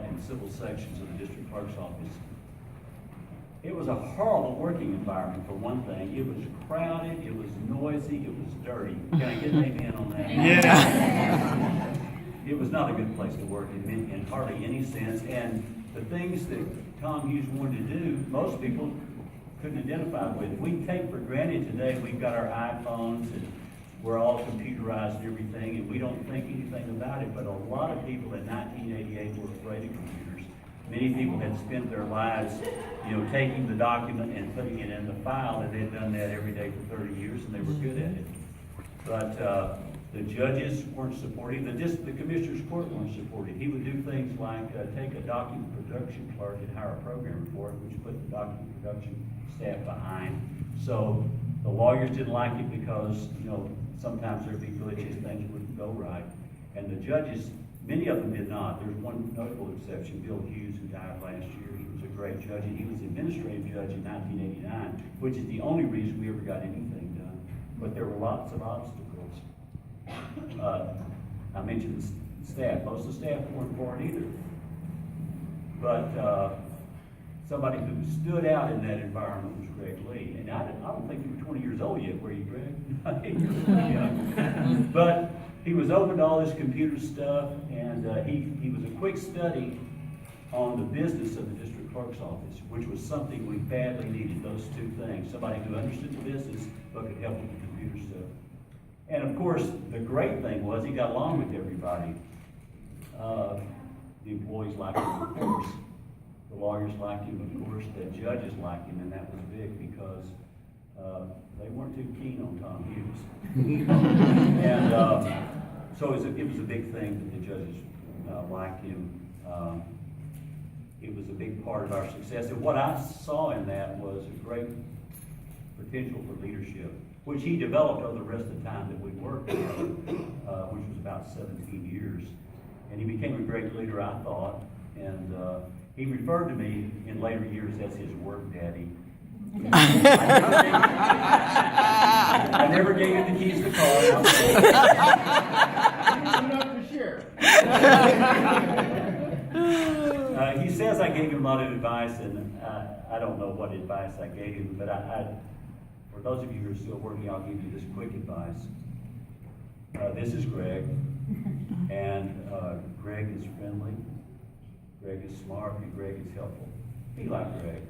and civil sections of the district clerk's office. It was a horrible working environment for one thing. It was crowded, it was noisy, it was dirty. Can I get an amen on that? Yeah. It was not a good place to work in hardly any sense. And the things that Tom Hughes wanted to do, most people couldn't identify with. We take for granted today, we've got our iPhones and we're all computerized and everything, and we don't think anything about it. But a lot of people in 1988 were afraid of computers. Many people had spent their lives, taking the document and putting it in the file, and they'd done that every day for 30 years, and they were good at it. But the judges weren't supportive. The commissioner's court weren't supportive. He would do things like take a document production clerk and hire a programmer for it, which put the document production staff behind. So the lawyers didn't like it because, sometimes there'd be glitches, things wouldn't go right. And the judges, many of them did not. There's one notable exception, Bill Hughes, who died last year. He was a great judge, and he was the administrative judge in 1989, which is the only reason we ever got anything done. But there were lots of obstacles. I mentioned the staff. Most of the staff weren't for it either. But somebody who stood out in that environment was Greg Lee. And I don't think you were 20 years old yet, were you, Greg? I think you were pretty young. But he was open to all this computer stuff, and he was a quick study on the business of the district clerk's office, which was something we badly needed, those two things. Somebody who understood the business but could help with the computer stuff. And of course, the great thing was he got along with everybody. The employees liked him, of course. The lawyers liked him, of course. The judges liked him, and that was big because they weren't too keen on Tom Hughes. And so it was a big thing that the judges liked him. It was a big part of our success. And what I saw in that was a great potential for leadership, which he developed over the rest of the time that we worked together, which was about 17 years. And he became a great leader, I thought. And he referred to me in later years as his work daddy. I never gave him the keys to the car. He says I gave him a lot of advice, and I don't know what advice I gave him, but for those of you who are still working, I'll give you this quick advice. This is Greg, and Greg is friendly, Greg is smart, and Greg is helpful. Be like Greg.